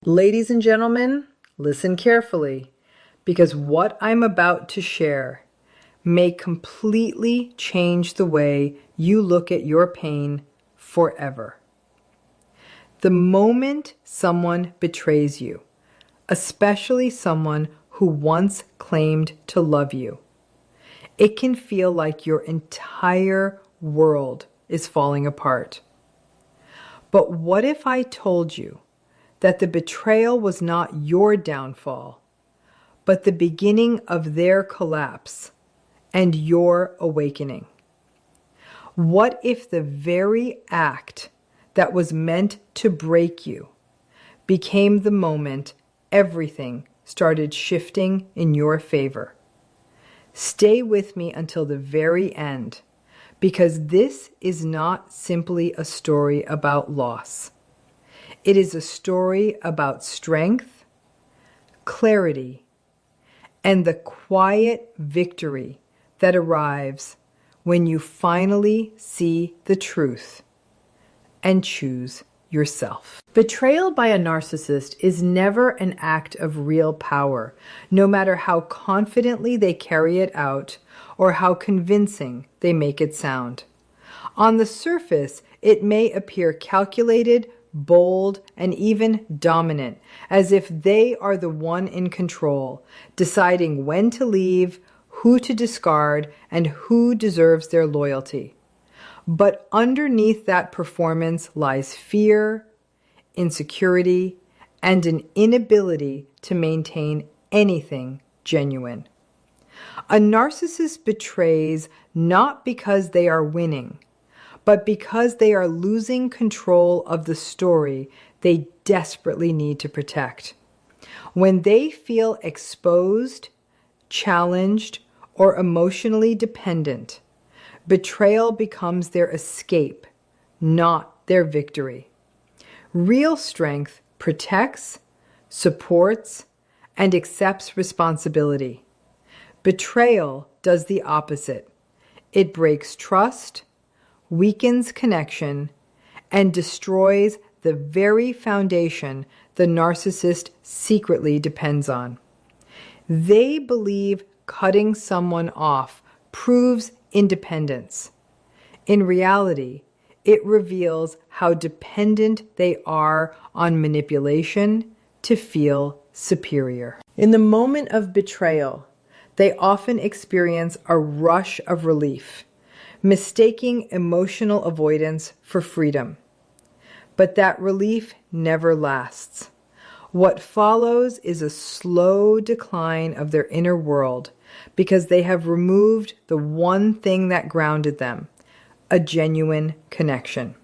Ladies and gentlemen, listen carefully, because what I'm about to share may completely change the way you look at your pain forever. The moment someone betrays you, especially someone who once claimed to love you, it can feel like your entire world is falling apart. But what if I told you that the betrayal was not your downfall, but the beginning of their collapse and your awakening? What if the very act that was meant to break you became the moment everything started shifting in your favor? Stay with me until the very end, because this is not simply a story about loss. It is a story about strength, clarity, and the quiet victory that arrives when you finally see the truth and choose yourself. Betrayal by a narcissist is never an act of real power, no matter how confidently they carry it out or how convincing they make it sound. On the surface, it may appear calculated, bold, and even dominant, as if they are the one in control, deciding when to leave, who to discard, and who deserves their loyalty. But underneath that performance lies fear, insecurity, and an inability to maintain anything genuine. A narcissist betrays not because they are winning, but because they are losing control of the story they desperately need to protect. When they feel exposed, challenged, or emotionally dependent, betrayal becomes their escape, not their victory. Real strength protects, supports, and accepts responsibility. Betrayal does the opposite. It breaks trust, weakens connection, and destroys the very foundation the narcissist secretly depends on. They believe cutting someone off proves independence. In reality, it reveals how dependent they are on manipulation to feel superior. In the moment of betrayal, they often experience a rush of relief, mistaking emotional avoidance for freedom. But that relief never lasts. What follows is a slow decline of their inner world because they have removed the one thing that grounded them, a genuine connection.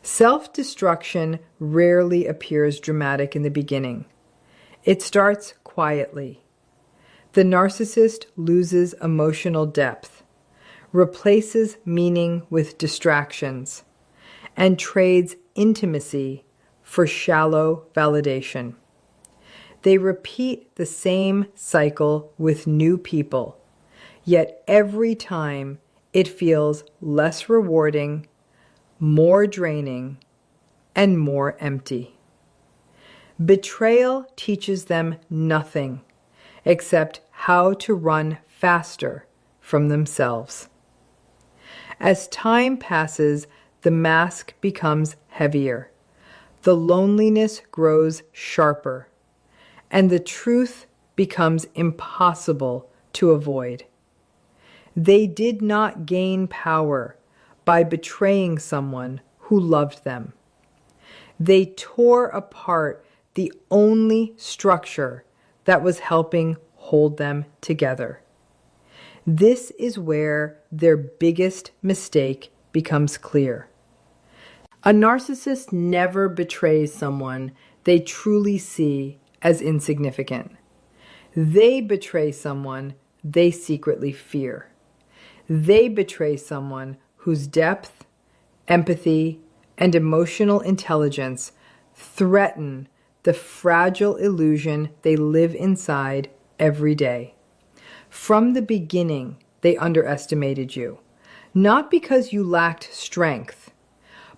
Self-destruction rarely appears dramatic in the beginning. It starts quietly. The narcissist loses emotional depth, replaces meaning with distractions, and trades intimacy for shallow validation. They repeat the same cycle with new people, yet every time it feels less rewarding, more draining, and more empty. Betrayal teaches them nothing except how to run faster from themselves. As time passes, the mask becomes heavier, the loneliness grows sharper, and the truth becomes impossible to avoid. They did not gain power by betraying someone who loved them. They tore apart the only structure that was helping hold them together. This is where their biggest mistake becomes clear. A narcissist never betrays someone they truly see as insignificant. They betray someone they secretly fear. They betray someone whose depth, empathy, and emotional intelligence threaten the fragile illusion they live inside every day. From the beginning, they underestimated you, not because you lacked strength,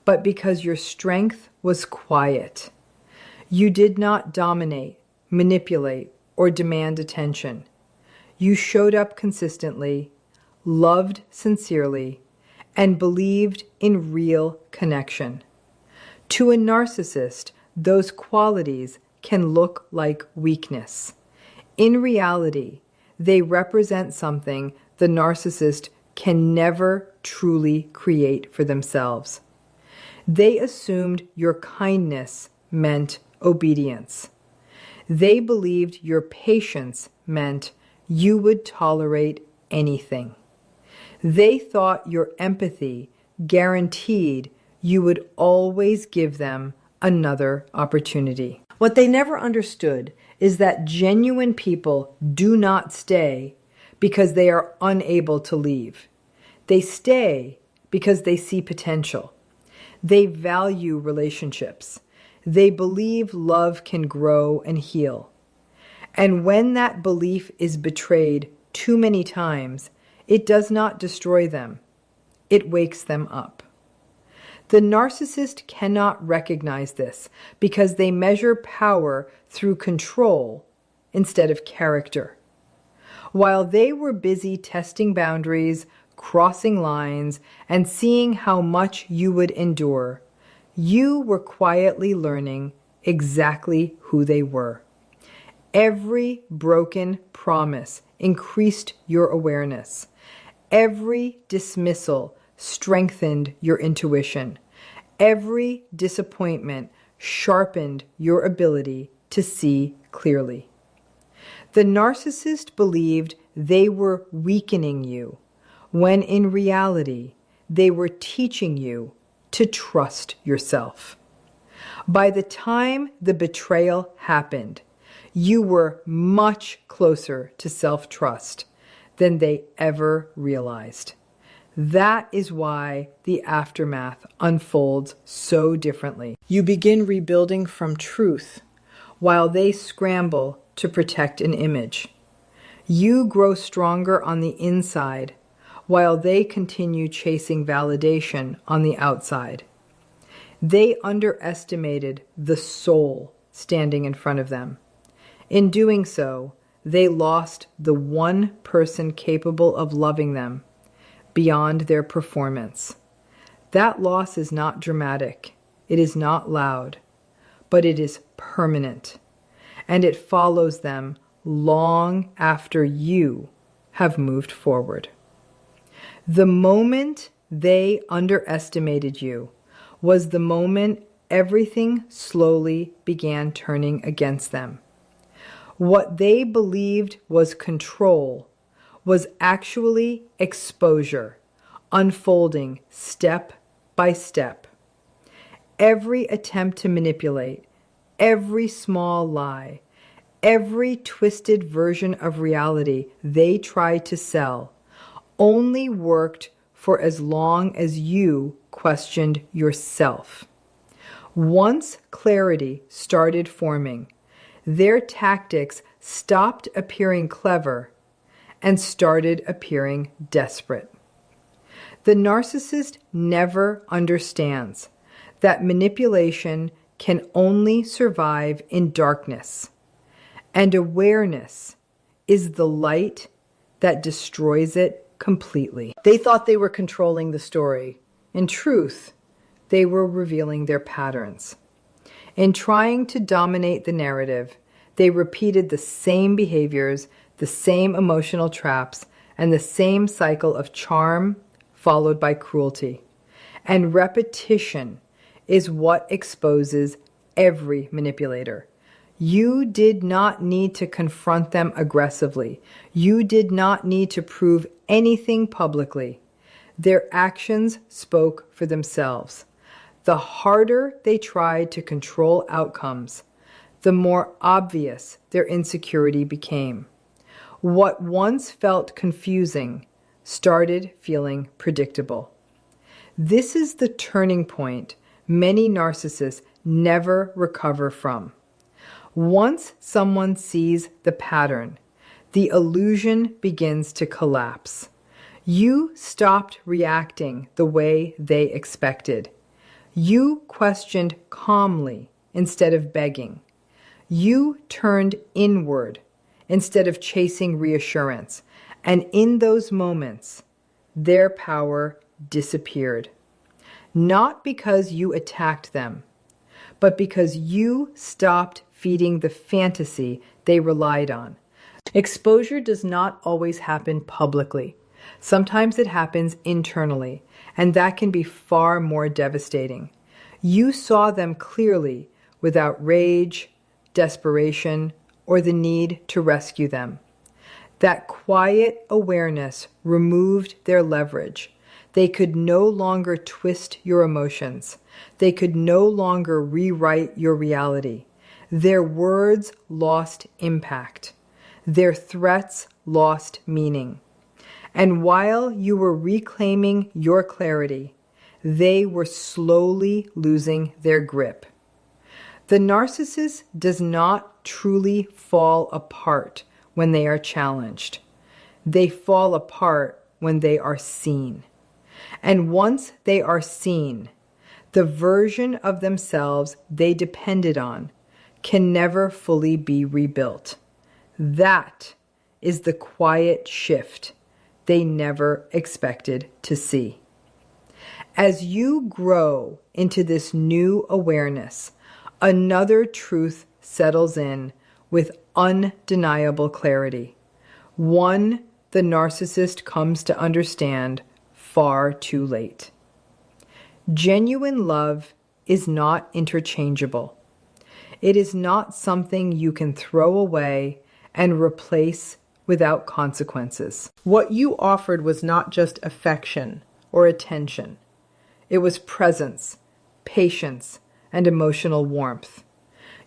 but because your strength was quiet. You did not dominate, manipulate, or demand attention. You showed up consistently, loved sincerely, and believed in real connection. To a narcissist, those qualities can look like weakness. In reality, they represent something the narcissist can never truly create for themselves. They assumed your kindness meant obedience. They believed your patience meant you would tolerate anything. They thought your empathy guaranteed you would always give them another opportunity. What they never understood is that genuine people do not stay because they are unable to leave. They stay because they see potential. They value relationships. They believe love can grow and heal. And when that belief is betrayed too many times, it does not destroy them. It wakes them up. The narcissist cannot recognize this because they measure power through control instead of character. While they were busy testing boundaries, crossing lines, and seeing how much you would endure, you were quietly learning exactly who they were. Every broken promise increased your awareness. Every dismissal strengthened your intuition. Every disappointment sharpened your ability to see clearly. The narcissist believed they were weakening you, when in reality, they were teaching you to trust yourself. By the time the betrayal happened, you were much closer to self-trust than they ever realized. That is why the aftermath unfolds so differently. You begin rebuilding from truth while they scramble to protect an image. You grow stronger on the inside while they continue chasing validation on the outside. They underestimated the soul standing in front of them. In doing so, they lost the one person capable of loving them beyond their performance. That loss is not dramatic, it is not loud, but it is permanent, and it follows them long after you have moved forward. The moment they underestimated you was the moment everything slowly began turning against them. What they believed was control was actually exposure, unfolding step by step. Every attempt to manipulate, every small lie, every twisted version of reality they tried to sell only worked for as long as you questioned yourself. Once clarity started forming, their tactics stopped appearing clever and started appearing desperate. The narcissist never understands that manipulation can only survive in darkness, and awareness is the light that destroys it completely. They thought they were controlling the story. In truth, they were revealing their patterns. In trying to dominate the narrative, they repeated the same behaviors, the same emotional traps, and the same cycle of charm followed by cruelty. And repetition is what exposes every manipulator. You did not need to confront them aggressively. You did not need to prove anything publicly. Their actions spoke for themselves. The harder they tried to control outcomes, the more obvious their insecurity became. What once felt confusing started feeling predictable. This is the turning point many narcissists never recover from. Once someone sees the pattern, the illusion begins to collapse. You stopped reacting the way they expected. You questioned calmly instead of begging. You turned inward instead of chasing reassurance. And in those moments, their power disappeared. Not because you attacked them, but because you stopped feeding the fantasy they relied on. Exposure does not always happen publicly. Sometimes it happens internally, and that can be far more devastating. You saw them clearly without rage, desperation, or the need to rescue them. That quiet awareness removed their leverage. They could no longer twist your emotions. They could no longer rewrite your reality. Their words lost impact. Their threats lost meaning. And while you were reclaiming your clarity, they were slowly losing their grip. The narcissist does not truly fall apart when they are challenged. They fall apart when they are seen. And once they are seen, the version of themselves they depended on can never fully be rebuilt. That is the quiet shift they never expected to see. As you grow into this new awareness, another truth settles in with undeniable clarity. One the narcissist comes to understand far too late. Genuine love is not interchangeable. It is not something you can throw away and replace without consequences. What you offered was not just affection or attention. It was presence, patience, and emotional warmth.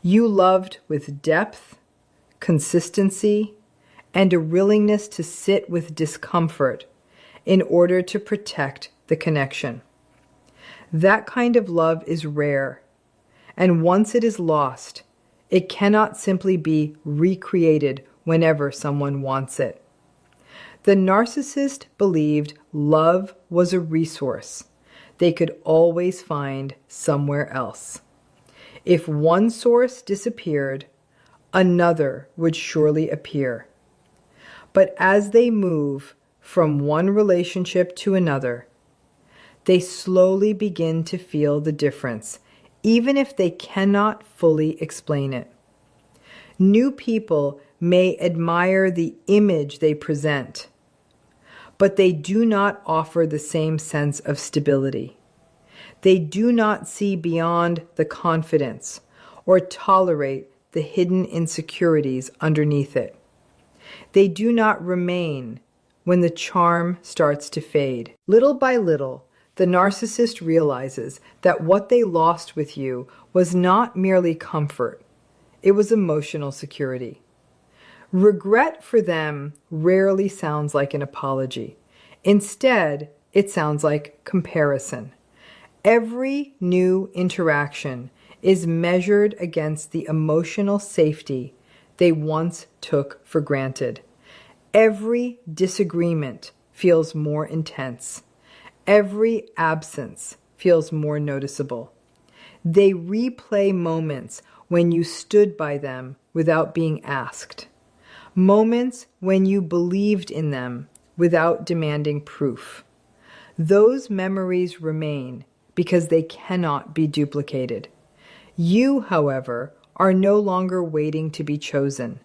You loved with depth, consistency, and a willingness to sit with discomfort in order to protect the connection. That kind of love is rare, and once it is lost, it cannot simply be recreated whenever someone wants it. The narcissist believed love was a resource they could always find somewhere else. If one source disappeared, another would surely appear. But as they move from one relationship to another, they slowly begin to feel the difference, even if they cannot fully explain it. New people may admire the image they present, but they do not offer the same sense of stability. They do not see beyond the confidence or tolerate the hidden insecurities underneath it. They do not remain when the charm starts to fade. Little by little, the narcissist realizes that what they lost with you was not merely comfort, it was emotional security. Regret for them rarely sounds like an apology. Instead, it sounds like comparison. Every new interaction is measured against the emotional safety they once took for granted. Every disagreement feels more intense. Every absence feels more noticeable. They replay moments when you stood by them without being asked. Moments when you believed in them without demanding proof. Those memories remain because they cannot be duplicated. You, however, are no longer waiting to be chosen.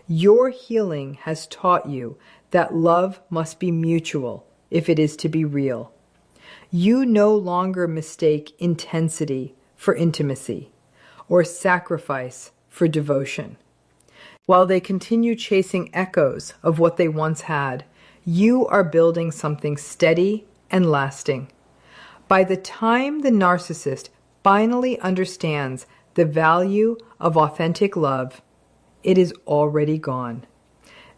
Your healing has taught you that love must be mutual if it is to be real. You no longer mistake intensity for intimacy or sacrifice for devotion. While they continue chasing echoes of what they once had, you are building something steady and lasting. By the time the narcissist finally understands the value of authentic love, it is already gone.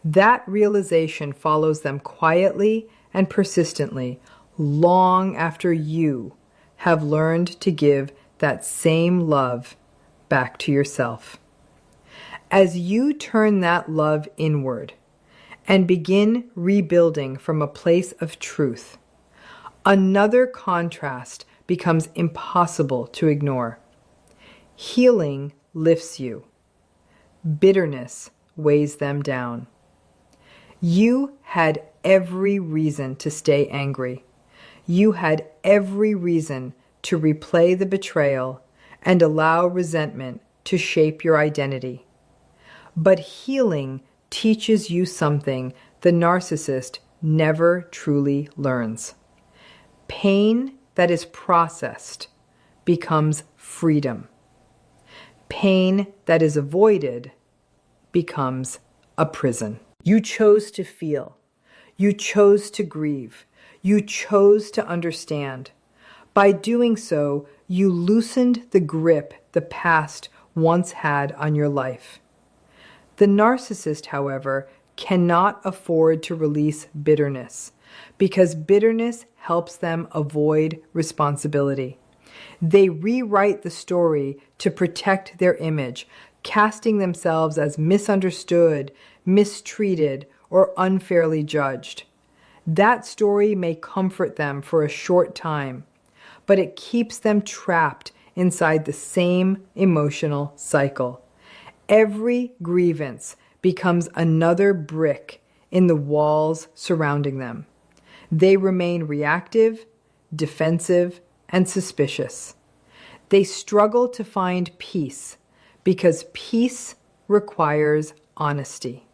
That realization follows them quietly and persistently long after you have learned to give that same love back to yourself. As you turn that love inward and begin rebuilding from a place of truth, another contrast becomes impossible to ignore. Healing lifts you. Bitterness weighs them down. You had every reason to stay angry. You had every reason to replay the betrayal and allow resentment to shape your identity. But healing teaches you something the narcissist never truly learns. Pain that is processed becomes freedom. Pain that is avoided becomes a prison. You chose to feel. You chose to grieve. You chose to understand. By doing so, you loosened the grip the past once had on your life. The narcissist, however, cannot afford to release bitterness because bitterness helps them avoid responsibility. They rewrite the story to protect their image, casting themselves as misunderstood, mistreated, or unfairly judged. That story may comfort them for a short time, but it keeps them trapped inside the same emotional cycle. Every grievance becomes another brick in the walls surrounding them. They remain reactive, defensive, and suspicious. They struggle to find peace because peace requires honesty.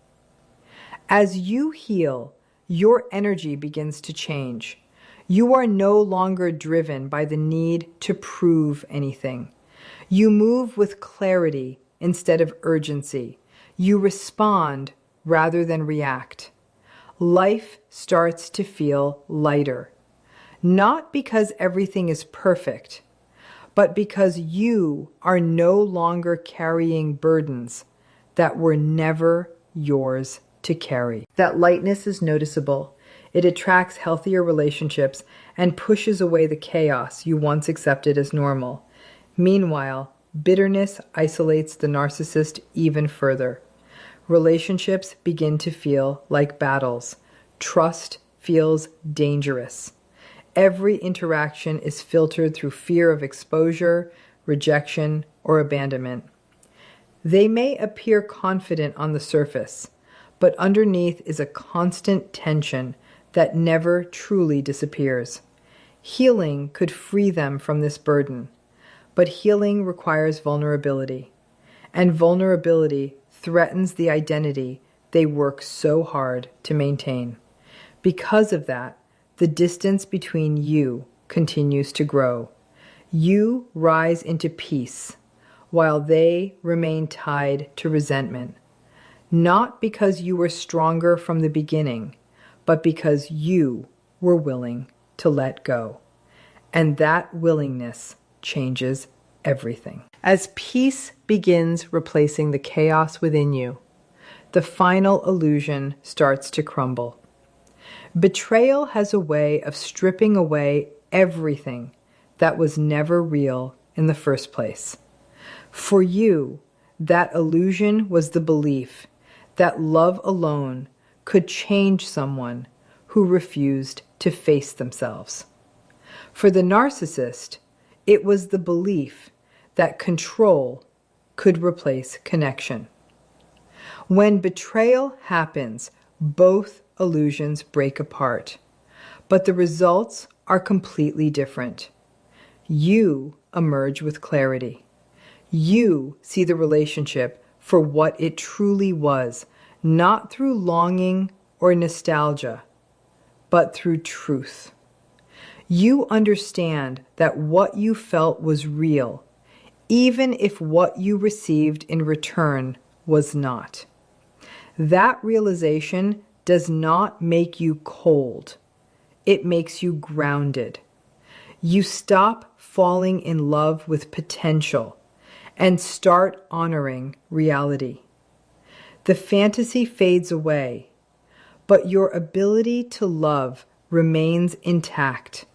As you heal, your energy begins to change. You are no longer driven by the need to prove anything. You move with clarity instead of urgency. You respond rather than react. Life starts to feel lighter, not because everything is perfect, but because you are no longer carrying burdens that were never yours to carry. That lightness is noticeable. It attracts healthier relationships and pushes away the chaos you once accepted as normal. Meanwhile, bitterness isolates the narcissist even further. Relationships begin to feel like battles. Trust feels dangerous. Every interaction is filtered through fear of exposure, rejection, or abandonment. They may appear confident on the surface, but underneath is a constant tension that never truly disappears. Healing could free them from this burden, but healing requires vulnerability, and vulnerability threatens the identity they work so hard to maintain. Because of that, the distance between you continues to grow. You rise into peace, while they remain tied to resentment. Not because you were stronger from the beginning, but because you were willing to let go. And that willingness changes everything. As peace begins replacing the chaos within you, the final illusion starts to crumble. Betrayal has a way of stripping away everything that was never real in the first place. For you, that illusion was the belief that love alone could change someone who refused to face themselves. For the narcissist, it was the belief that control could replace connection. When betrayal happens, both illusions break apart, but the results are completely different. You emerge with clarity. You see the relationship for what it truly was, not through longing or nostalgia, but through truth. You understand that what you felt was real, even if what you received in return was not. That realization does not make you cold. It makes you grounded. You stop falling in love with potential and start honoring reality. The fantasy fades away, but your ability to love remains intact,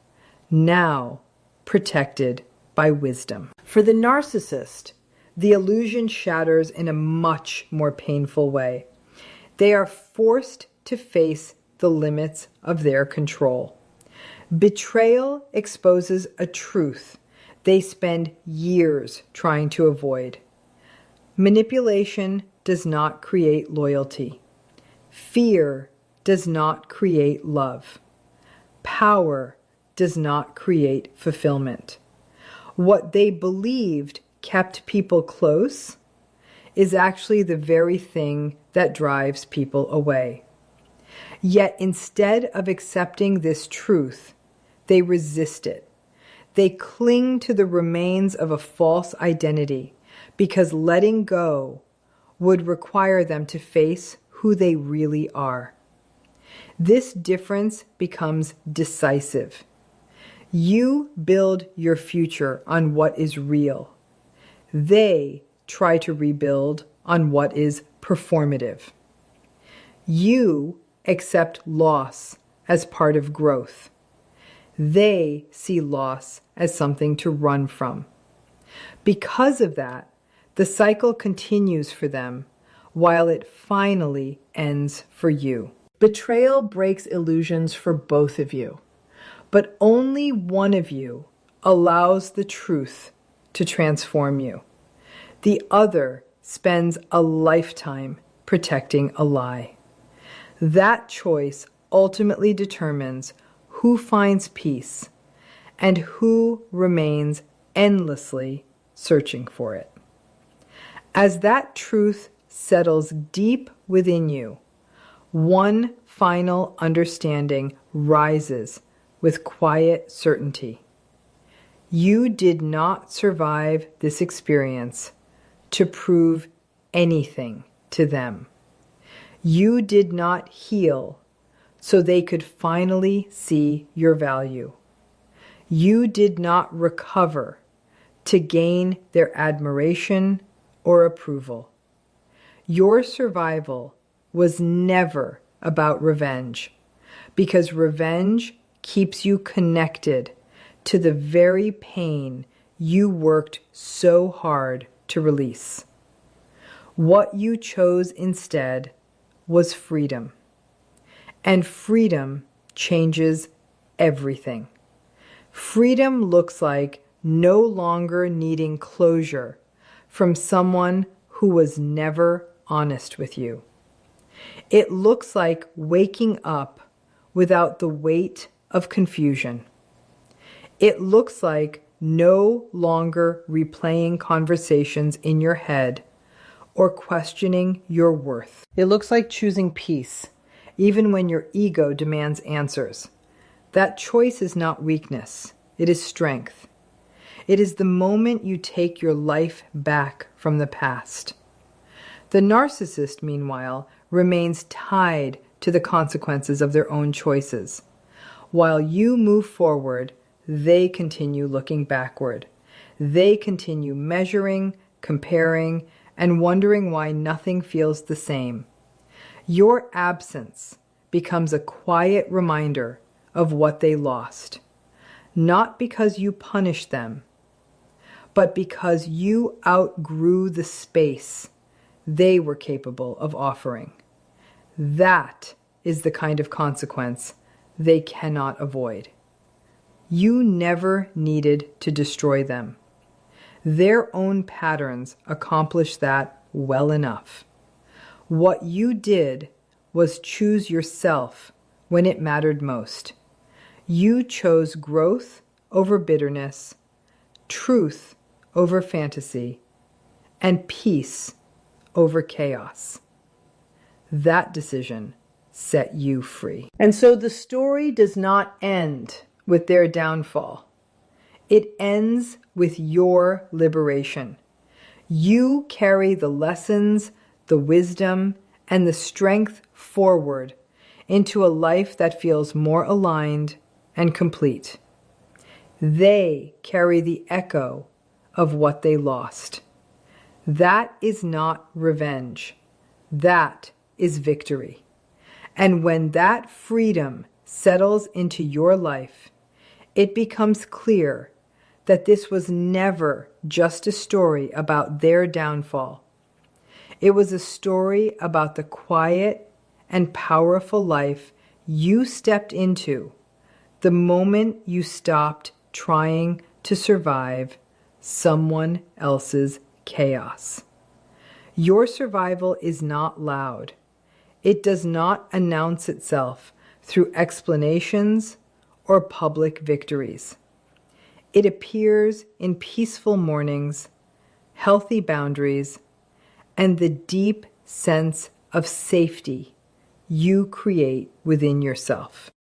now protected by wisdom. For the narcissist, the illusion shatters in a much more painful way. They are forced to face the limits of their control. Betrayal exposes a truth they spend years trying to avoid. Manipulation does not create loyalty. Fear does not create love. Power does not create fulfillment. What they believed kept people close is actually the very thing that drives people away. Yet instead of accepting this truth, they resist it. They cling to the remains of a false identity because letting go would require them to face who they really are. This difference becomes decisive. You build your future on what is real. They try to rebuild on what is performative. You accept loss as part of growth. They see loss as something to run from. Because of that, the cycle continues for them while it finally ends for you. Betrayal breaks illusions for both of you, but only one of you allows the truth to transform you. The other spends a lifetime protecting a lie. That choice ultimately determines who finds peace and who remains endlessly searching for it. As that truth settles deep within you, one final understanding rises with quiet certainty. You did not survive this experience to prove anything to them. You did not heal so they could finally see your value. You did not recover to gain their admiration or approval. Your survival was never about revenge, because revenge keeps you connected to the very pain you worked so hard to release. What you chose instead was freedom. And freedom changes everything. Freedom looks like no longer needing closure from someone who was never honest with you. It looks like waking up without the weight of confusion. It looks like no longer replaying conversations in your head or questioning your worth. It looks like choosing peace, even when your ego demands answers. That choice is not weakness, it is strength. It is the moment you take your life back from the past. The narcissist, meanwhile, remains tied to the consequences of their own choices. While you move forward, they continue looking backward. They continue measuring, comparing, and wondering why nothing feels the same. Your absence becomes a quiet reminder of what they lost, not because you punished them, but because you outgrew the space they were capable of offering. That is the kind of consequence they cannot avoid. You never needed to destroy them. Their own patterns accomplished that well enough. What you did was choose yourself when it mattered most. You chose growth over bitterness, truth over fantasy, and peace over chaos. That decision set you free. And so the story does not end with their downfall. It ends with your liberation. You carry the lessons, the wisdom, and the strength forward into a life that feels more aligned and complete. They carry the echo of what they lost. That is not revenge. That is victory. And when that freedom settles into your life, it becomes clear that this was never just a story about their downfall. It was a story about the quiet and powerful life you stepped into the moment you stopped trying to survive someone else's chaos. Your survival is not loud. It does not announce itself through explanations or public victories. It appears in peaceful mornings, healthy boundaries, and the deep sense of safety you create within yourself.